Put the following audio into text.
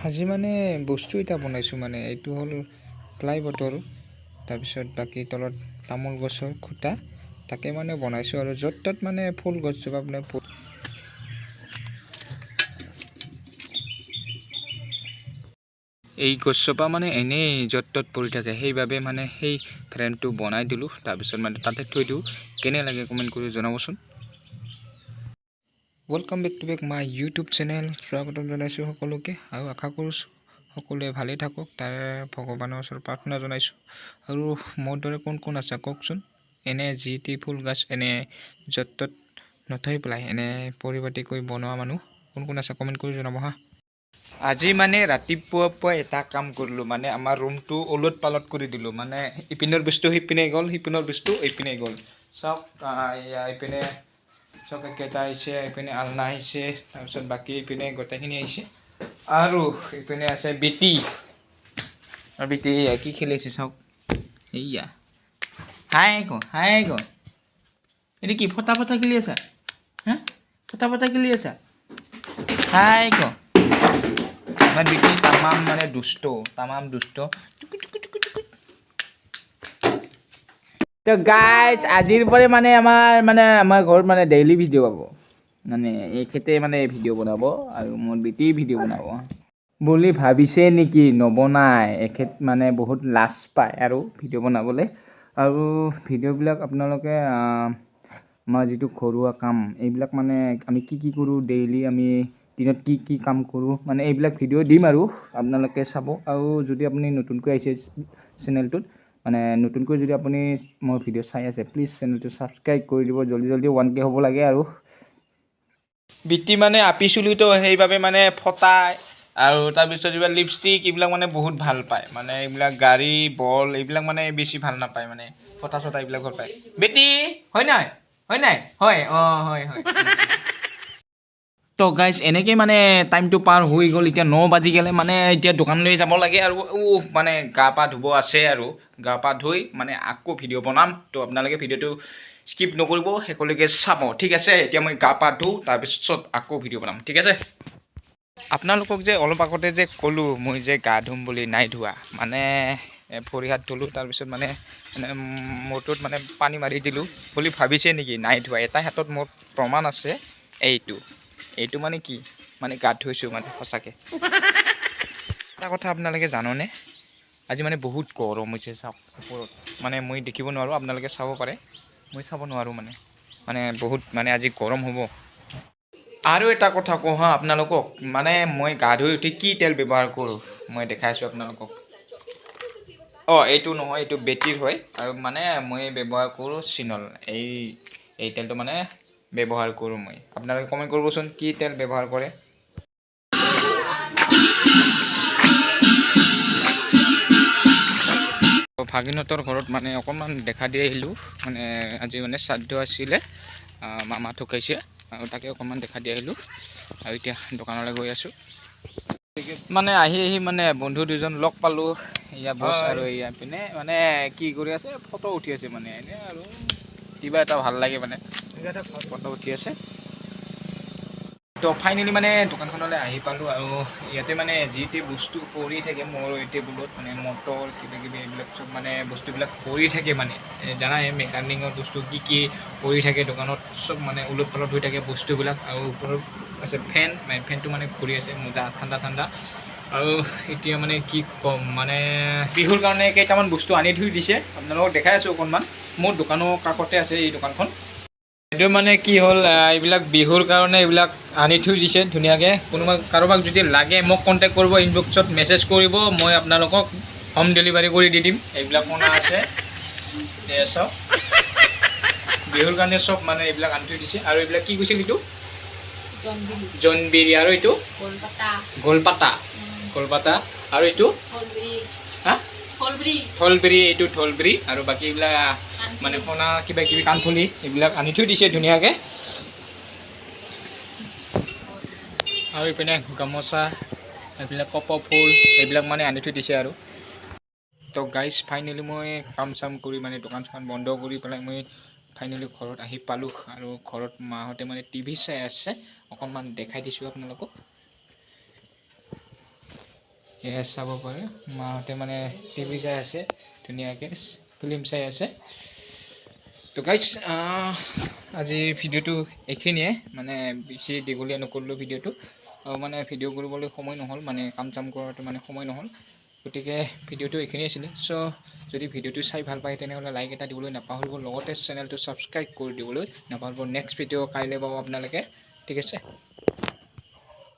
আজি মানে বস্তু এটা বনাইছোঁ মানে এইটো হ'ল প্লাই বটল তাৰপিছত বাকী তলত তামোল গছৰ খুঁটা তাকে মানে বনাইছোঁ আৰু য'ত ত'ত মানে ফুল গছজোপা আপোনাৰ এই গছজোপা মানে এনেই য'ত ত'ত পৰি থাকে সেইবাবে মানে সেই ফ্ৰেমটো বনাই দিলোঁ তাৰপিছত মানে তাতে থৈ দিওঁ কেনে লাগে কমেণ্ট কৰি জনাবচোন। Welcome back to back my YouTube channel স্বাগতম জনাইছোঁ সকলোকে আৰু আশা কৰিছোঁ সকলোৱে ভালেই থাকক তাৰ ভগৱানৰ ওচৰত প্ৰাৰ্থনা জনাইছোঁ। আৰু মোৰ দৰে কোন কোন আছে কওকচোন। এনে যি টি ফুল গছ এনে য'ত ত'ত নথৈ পেলাই এনে পৰিপাটিকৈ বনোৱা মানুহ কোন কোন আছে কমেণ্ট কৰি জনাব হা। আজি মানে ৰাতিপুৱা এটা কাম কৰিলোঁ মানে আমাৰ ৰুমটো ওলট পালট কৰি দিলোঁ মানে ইপিনৰ বস্তু সিপিনে গ'ল সিপিনৰ বস্তু এইপিনে গ'ল চাওক এইপিনে চক একেটা আহিছে এইপিনে আলনা আহিছে তাৰপিছত বাকী এইপিনে গোটেইখিনি আহিছে আৰু এইপিনে আছে বিটি আৰু বিটি এয়া কি খেলি আছে চাওক এইয়া হাই ক এইটো কি ফটা ফটা খেলি আছা হা ফটা ফটা খেলি আছা হাই ক আমাৰ বিটি তামাম মানে তামাম দুষ্ট। তো গাইজ আজিৰ পৰা মানে আমাৰ ঘৰত মানে ডেইলি ভিডিঅ' পাব মানে এখেতে মানে ভিডিঅ' বনাব আৰু মোৰ বেটি ভিডিঅ' বনাব বুলি ভাবিছে নেকি নবনাই এখেত মানে বহুত লাজ পায় আৰু ভিডিঅ' বনাবলৈ আৰু ভিডিঅ'বিলাক আপোনালোকে আমাৰ যিটো ঘৰুৱা কাম এইবিলাক মানে আমি কি কৰোঁ ডেইলি আমি দিনত কি কাম কৰোঁ মানে এইবিলাক ভিডিঅ' দিম আৰু আপোনালোকে চাব আৰু যদি আপুনি নতুনকৈ আহিছে চেনেলটোত মানে নতুনকৈ যদি আপুনি মোৰ ভিডিঅ' চাই আছে প্লিজ চেনেলটো ছাবস্ক্ৰাইব কৰি দিব জলদি 1K হ'ব লাগে আৰু বিটি মানে আপি চুলিটো সেইবাবে মানে ফটাই আৰু তাৰপিছত এইবিলাক লিপষ্টিক এইবিলাক মানে বহুত ভাল পায় মানে এইবিলাক গাড়ী বল এইবিলাক মানে বেছি ভাল নাপায় মানে ফটা চটা এইবিলাক ভাল পায় বেটি হয় নাই হয় হয় তো গাইজ এনেকৈ মানে টাইমটো পাৰ হৈ গ'ল এতিয়া 9 বাজি গ'লে মানে এতিয়া দোকানলৈ যাব লাগে আৰু মানে গা পা ধুব আছে আৰু গা পা ধুই মানে আকৌ ভিডিঅ' বনাম তো আপোনালোকে ভিডিঅ'টো স্কিপ নকৰিব শেষলৈকে চাব ঠিক আছে। এতিয়া মই গা পা ধুওঁ তাৰপিছত আকৌ ভিডিঅ' বনাম ঠিক আছে। আপোনালোকক যে অলপ আগতে যে ক'লোঁ মই যে গা ধুম বুলি নাই ধোৱা মানে ভৰি হাত ধুলোঁ তাৰপিছত মানে মূৰটোত মানে পানী মাৰি দিলোঁ বুলি ভাবিছে নেকি নাই ধোৱা এটা হাতত মোৰ প্ৰমাণ আছে এইটো মানে কি মানে গা ধুইছোঁ মানে সঁচাকৈ। এটা কথা আপোনালোকে জাননে আজি মানে বহুত গৰম হৈছে চাওক ওপৰত মানে মই দেখিব নোৱাৰোঁ আপোনালোকে চাব পাৰে মই চাব নোৱাৰোঁ মানে বহুত মানে আজি গৰম হ'ব। আৰু এটা কথা কওঁ হা আপোনালোকক মানে মই গা ধুই উঠি কি তেল ব্যৱহাৰ কৰোঁ মই দেখাই আছোঁ আপোনালোকক। এইটো নহয় এইটো বেটিৰ হয় আৰু মানে মই ব্যৱহাৰ কৰোঁ চিনল এই তেলটো মানে ব্যৱহাৰ কৰোঁ মই আপোনালোকে কমেণ্ট কৰিবচোন কি তেল ব্যৱহাৰ কৰে। ভাগিনহঁতৰ ঘৰত মানে অকণমান দেখা দি আহিলোঁ মানে আজি মানে শ্ৰাদ্ধ আছিলে মামা ঢুকাইছে আৰু তাকে অকণমান দেখা দি আহিলোঁ আৰু এতিয়া দোকানলৈ গৈ আছোঁ মানে আহি মানে বন্ধু দুজন লগ পালোঁ এয়া বছ আৰু এয়া পিনে মানে কি কৰি আছে ফটো উঠি আছে মানে এনে আৰু কিবা এটা ভাল লাগে মানে ফটো উঠি আছে। তো ফাইনেলি মানে দোকানখনলৈ আহি পালোঁ আৰু ইয়াতে মানে যি টি বস্তু পৰি থাকে মোৰ টেবুলত মানে মটৰ কিবা কিবি এইবিলাক চব মানে বস্তুবিলাক পৰি থাকে মানে জানাই মেকানিকৰ বস্তু কি পৰি থাকে দোকানত চব মানে ওলট পালট হৈ থাকে বস্তুবিলাক আৰু ওপৰত আছে ফেনটো মানে ঘূৰি আছে মজা ঠাণ্ডা আৰু এতিয়া মানে কি ক'ম মানে বিহুৰ কাৰণে কেইটামান বস্তু আনি থৈ দিছে আপোনালোকক দেখাই আছোঁ অকণমান মোৰ দোকানৰ কাষতে আছে এই দোকানখন। এইটো মানে কি হ'ল এইবিলাক বিহুৰ কাৰণে এইবিলাক আনি থৈ দিছে ধুনীয়াকৈ কাৰোবাক যদি লাগে মোক কণ্টেক্ট কৰিব ইনবক্সত মেছেজ কৰিব মই আপোনালোকক হোম ডেলিভাৰী কৰি দি দিম। এইবিলাক মনা আছে চব বিহুৰ কাৰণে চব মানে এইবিলাক আনি থৈ দিছে আৰু এইবিলাক কি কৈছিল এইটো জোনবিৰি আৰু এইটো গোলপাতা আৰু এইটো থলবিৰি এইটো থলবিৰি আৰু বাকী এইবিলাক মানে সোণা কিবা কিবি কাণফুলি এইবিলাক আনি থৈ দিছে ধুনীয়াকৈ আৰু এইপিনে গামোচা এইবিলাক কপৌ ফুল এইবিলাক মানে আনি থৈ দিছে আৰু তো গাইজ ফাইনেলি মই কাম চাম কৰি মানে দোকান চোকান বন্ধ কৰি পেলাই মই ফাইনেলি ঘৰত আহি পালোঁ আৰু ঘৰত মাহঁতে মানে টিভি চাই আছে অকণমান দেখাই দিছোঁ আপোনালোকক। এয়া চাব পাৰে মাহঁতে মানে টিভি চাই আছে ধুনীয়াকৈ ফিল্ম চাই আছে। তো গাইজ আজি ভিডিঅ'টো এইখিনিয়ে মানে বেছি দীঘলীয়া নকৰিলোঁ ভিডিঅ'টো মানে ভিডিঅ' কৰিবলৈ সময় নহ'ল মানে কাম চাম কৰাটো মানে সময় নহ'ল গতিকে ভিডিঅ'টো এইখিনিয়ে আছিলে। চ' যদি ভিডিঅ'টো চাই ভাল পায় তেনেহ'লে লাইক এটা দিবলৈ নাপাহৰিব লগতে চেনেলটো ছাবস্ক্ৰাইব কৰি দিবলৈ নাপাহৰিব। নেক্সট ভিডিঅ' কাইলৈ পাব আপোনালোকে ঠিক আছে।